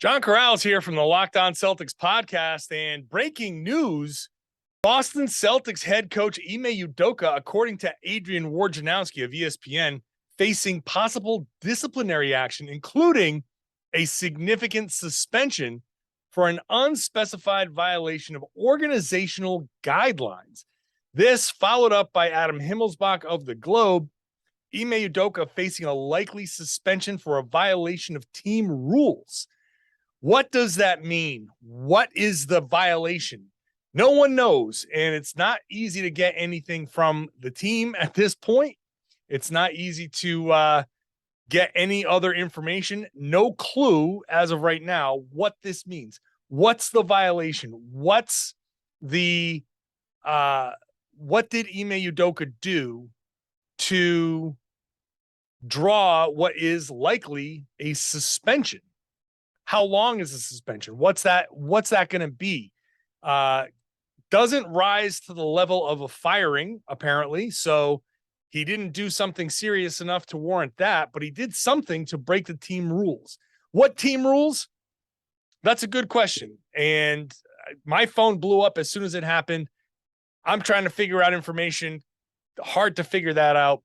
John Karalis here from the Locked On Celtics podcast, and breaking news, Boston Celtics head coach Ime Udoka, according to Adrian Wojnarowski of ESPN, facing possible disciplinary action, including a significant suspension for an unspecified violation of organizational guidelines. This followed up by Adam Himmelsbach of the Globe. Ime Udoka facing a likely suspension for a violation of team rules. What does that mean? What is the violation? No one knows, and it's not easy to get anything from the team at this point. It's not easy to get any other information. No clue as of right now what this means. What's the violation? What's the what did Ime Udoka do to draw what is likely a suspension? How long is the suspension? What's that going to be? Doesn't rise to the level of a firing, apparently. So he didn't do something serious enough to warrant that, but he did something to break the team rules. What team rules? That's a good question. And my phone blew up as soon as it happened. I'm trying to figure out information. Hard to figure that out.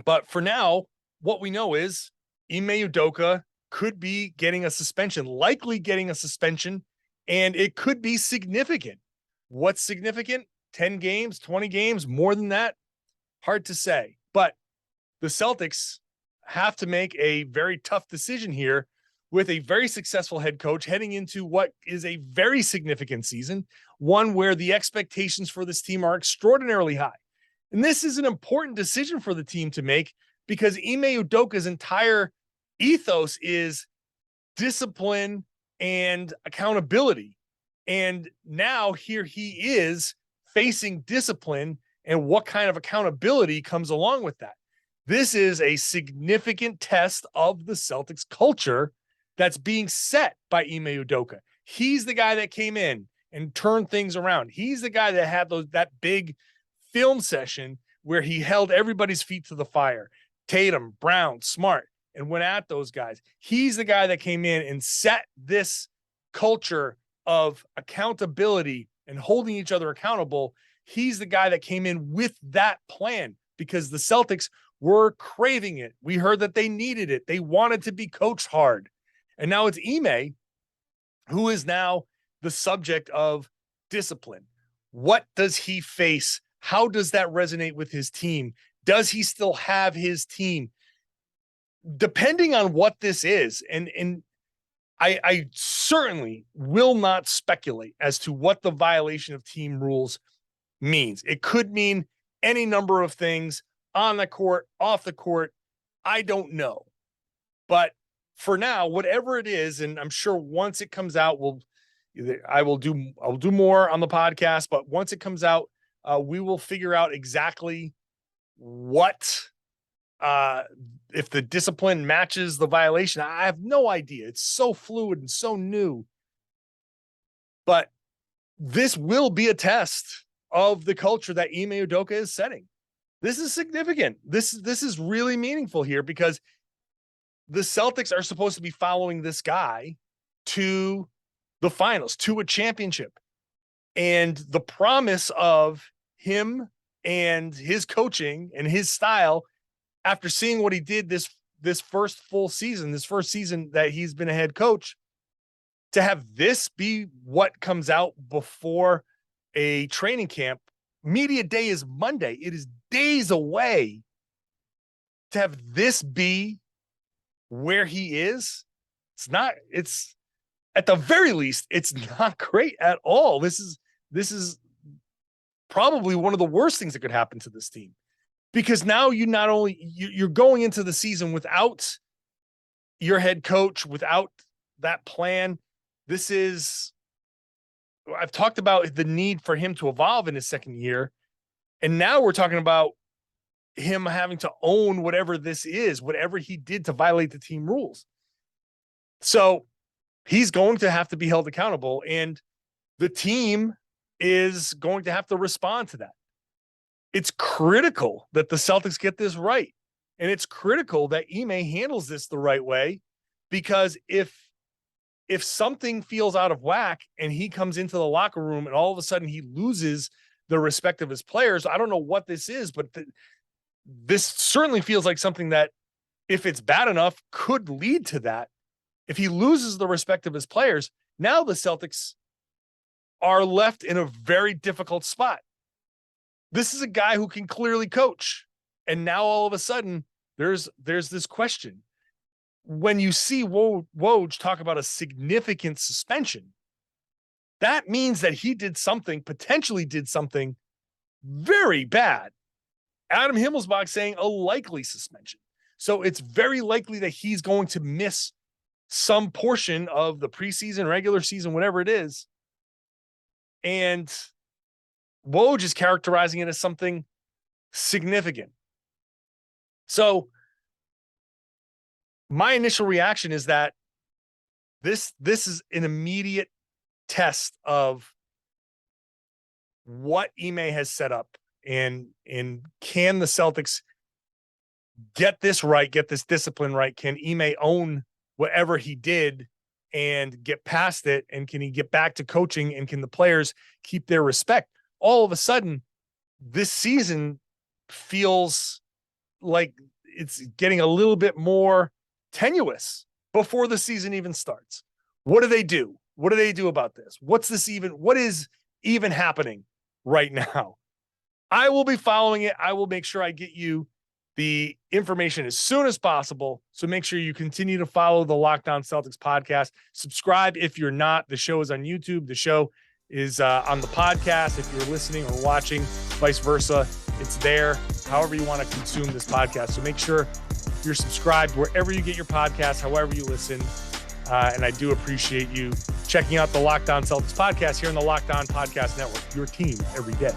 But for now, what we know is Ime Udoka could be getting a suspension, likely getting a suspension, and it could be significant. What's significant? 10 games, 20 games, more than that? Hard to say. But the Celtics have to make a very tough decision here with a very successful head coach heading into what is a very significant season, one where the expectations for this team are extraordinarily high. And this is an important decision for the team to make because Ime Udoka's entire ethos is discipline and accountability. And now here he is facing discipline, and what kind of accountability comes along with that. This is a significant test of the Celtics culture that's being set by Ime Udoka. He's the guy that came in and turned things around. He's the guy that had that big film session where he held everybody's feet to the fire. Tatum, Brown, Smart, and went at those guys. He's the guy that came in and set this culture of accountability and holding each other accountable. He's the guy that came in with that plan because the Celtics were craving it. We heard that they needed it. They wanted to be coached hard. And now it's Ime who is now the subject of discipline. What does he face? How does that resonate with his team? Does he still have his team? Depending on what this is, and I certainly will not speculate as to what the violation of team rules means. It could mean any number of things on the court, off the court. I don't know. But for now, whatever it is, and I'm sure once it comes out, I'll do more on the podcast, but once it comes out, we will figure out exactly what if the discipline matches the violation. I have no idea. It's so fluid and so new. But this will be a test of the culture that Ime Udoka is setting. This is significant. This is really meaningful here because the Celtics are supposed to be following this guy to the finals, to a championship. And the promise of him and his coaching and his style, after seeing what he did this first full season, this first season that he's been a head coach, to have this be what comes out before a training camp. Media day is Monday. It is days away. To have this be where he is, it's at the very least, it's not great at all. This is probably one of the worst things that could happen to this team. Because now you're going into the season without your head coach, without that plan. I've talked about the need for him to evolve in his second year. And now we're talking about him having to own whatever this is, whatever he did to violate the team rules. So he's going to have to be held accountable, and the team is going to have to respond to that. It's critical that the Celtics get this right. And it's critical that Ime handles this the right way, because if if something feels out of whack and he comes into the locker room and all of a sudden he loses the respect of his players, I don't know what this is, but this certainly feels like something that, if it's bad enough, could lead to that. If he loses the respect of his players, now the Celtics are left in a very difficult spot. This is a guy who can clearly coach. And now all of a sudden there's this question. When you see Woj talk about a significant suspension, that means that he potentially did something very bad. Adam Himmelsbach saying a likely suspension. So it's very likely that he's going to miss some portion of the preseason, regular season, whatever it is. And Woj is characterizing it as something significant. So my initial reaction is that this is an immediate test of what Ime has set up, and can the Celtics get this right, get this discipline right? Can Ime own whatever he did and get past it? And can he get back to coaching? And can the players keep their respect? All of a sudden, this season feels like it's getting a little bit more tenuous before the season even starts. What do they do? What do they do about this? What is even happening right now? I will be following it. I will make sure I get you the information as soon as possible. So make sure you continue to follow the Locked On Celtics podcast. Subscribe if you're not. The show is on YouTube. The show is on the podcast. If you're listening or watching, vice versa, it's there. However you want to consume this podcast. So make sure you're subscribed wherever you get your podcasts, however you listen. And I do appreciate you checking out the Locked On Celtics podcast here on the Locked On Podcast Network, your team every day.